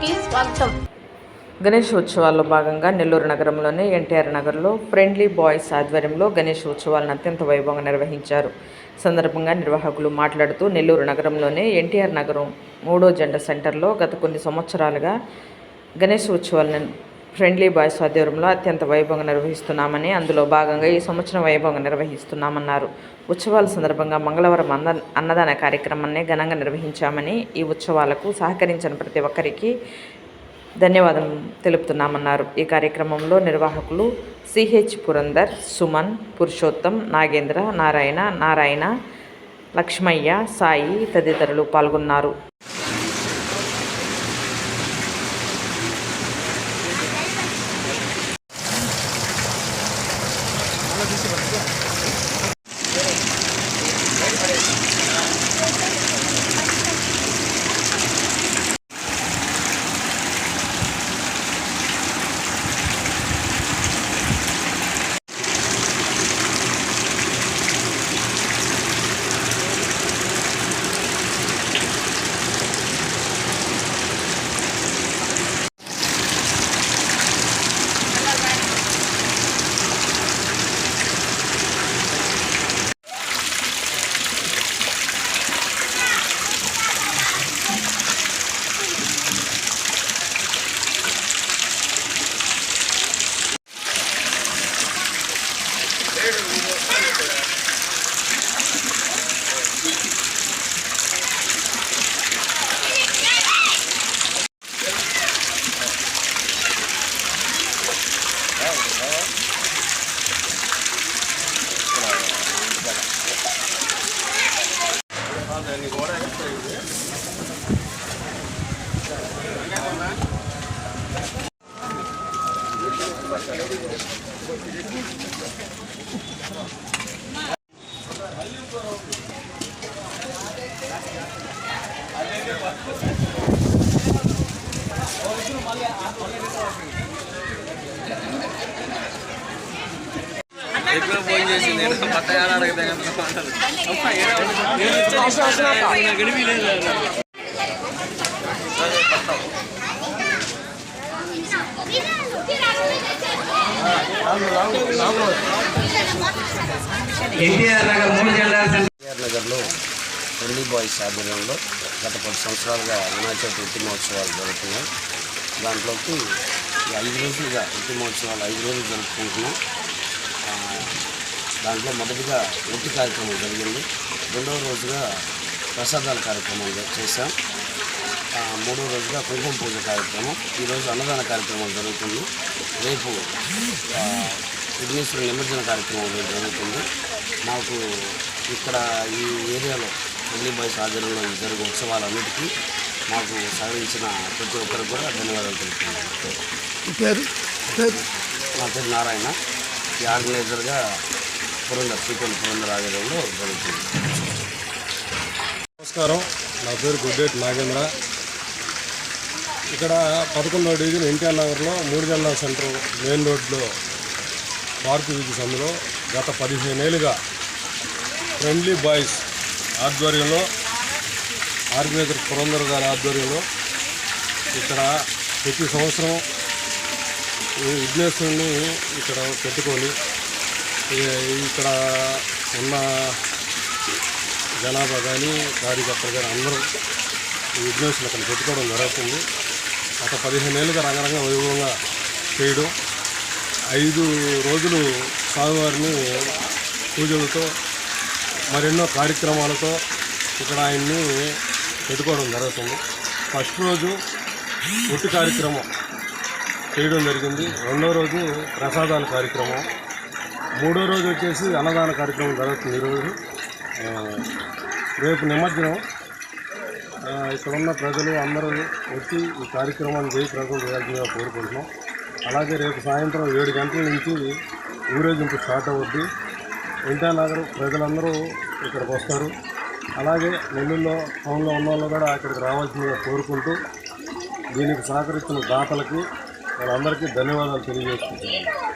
న్యూస్కి స్వాగతం. గణేష్ ఉత్సవాల్లో భాగంగా నెల్లూరు నగరంలోని ఎన్టీఆర్ నగర్లో ఫ్రెండ్లీ బాయ్స్ ఆధ్వర్యంలో గణేష్ ఉత్సవాలను అత్యంత వైభవంగా నిర్వహించారు. సందర్భంగా నిర్వాహకులు మాట్లాడుతూ నెల్లూరు నగరంలోని ఎన్టీఆర్ నగరం 3వ జెండా సెంటర్లో గత కొన్ని సంవత్సరాలుగా గణేష్ ఉత్సవాలను ఫ్రెండ్లీ బాయ్స్ ఆధ్వర్యంలో అత్యంత వైభవంగా నిర్వహిస్తున్నామని, అందులో భాగంగా ఈ సంవత్సరం వైభవంగా నిర్వహిస్తున్నామన్నారు. ఉత్సవాల సందర్భంగా మంగళవారం అన్నదాన కార్యక్రమాన్ని ఘనంగా నిర్వహించామని, ఈ ఉత్సవాలకు సహకరించిన ప్రతి ఒక్కరికి ధన్యవాదం తెలుపుతున్నామన్నారు. ఈ కార్యక్రమంలో నిర్వాహకులు సిహెచ్ పురందర్, సుమన్, పురుషోత్తం, నాగేంద్ర, నారాయణ, లక్ష్మయ్య, సాయి తదితరులు పాల్గొన్నారు. ఎన్టీఆర్ నగర్లో ఫ్రెండ్లీ బాయ్స్ ఆధ్వర్యంలో గత 10 సంవత్సరాలుగా వినాయక చవితి ఉత్తి మహోత్సవాలు జరుగుతున్నాయి. దాంట్లోకి 5 రోజులుగా ఉత్తి మహోత్సవాలు 5 రోజులు జరుపుకుంటున్నాం. దాంట్లో మొదటిగా ఉత్తి కార్యక్రమం జరిగింది. 2వ రోజుగా ప్రసాదాల కార్యక్రమం చేశాం. 3వ రోజుగా కుంకుమ పూజ కార్యక్రమం. ఈరోజు అన్నదాన కార్యక్రమం జరుగుతుంది. రేపు విఘ్నేశ్వర నిమజ్జన కార్యక్రమం జరుగుతుంది. మాకు ఇక్కడ ఈ ఏరియాలో ఫ్రెండ్లీ బాయ్స్ ఆధ్వర్యంలో జరిగే ఉత్సవాలన్నిటికీ మాకు సహకరించిన ప్రతి ఒక్కరికి కూడా ధన్యవాదాలు తెలుపుతున్నాను. నా పేరు నారాయణ. ఈ ఆర్గనైజర్గా సీపల్ పురందర్ ఆధ్వర్యంలో జరుగుతుంది. నమస్కారం, నా పేరు గుడ్డేటి నాగేంద్ర. ఇక్కడ 11వ డివిజన్ ఎన్టీఆర్ నగర్లో 3 జెండా సెంటర్ మెయిన్ రోడ్లో పార్కు వీధి సందులో గత 15 ఏళ్ళుగా ఫ్రెండ్లీ బాయ్స్ ఆధ్వర్యంలో ఆర్గనైజర్ పురందర్ గారి ఆధ్వర్యంలో ఇక్కడ ప్రతి సంవత్సరం విఘ్నేశ్వరుని ఇక్కడ పెట్టుకొని ఇక్కడ ఉన్న జనాభా కానీ కార్యకర్తలు కానీ అందరూ విఘ్నేశ్వరుని అక్కడ పెట్టుకోవడం జరుగుతుంది. గత 15 ఏళ్ళుగా రంగరంగ వైభవంగా చేయడం, 5 రోజులు స్వామివారిని పూజలతో మరెన్నో కార్యక్రమాలతో ఇక్కడ ఆయన్ని పెట్టుకోవడం జరుగుతుంది. ఫస్ట్ రోజు ఉట్టి కార్యక్రమం చేయడం జరిగింది. 2వ రోజు ప్రసాదాల కార్యక్రమం, 3వ రోజు వచ్చేసి అన్నదాన కార్యక్రమం జరుగుతుంది. ఈరోజు రేపు నిమజ్జనం. ఇక్కడ ఉన్న ప్రజలు అందరూ వచ్చి ఈ కార్యక్రమాన్ని జయప్రదం చేయాల్సిందిగా కోరుకుంటున్నాం. అలాగే రేపు సాయంత్రం 7 గంటల నుంచి ఊరేగింపు స్టార్ట్ అవుద్ది. ఎన్టీఆర్ నగర్ ప్రజలందరూ ఇక్కడికి వస్తారు. అలాగే నెల్లూరులో టౌన్లో ఉన్న వాళ్ళు కూడా ఇక్కడికి రావాల్సిందిగా కోరుకుంటూ దీనికి సహకరిస్తున్న దాతలకి వాళ్ళందరికీ ధన్యవాదాలు తెలియజేసుకుంటున్నాను.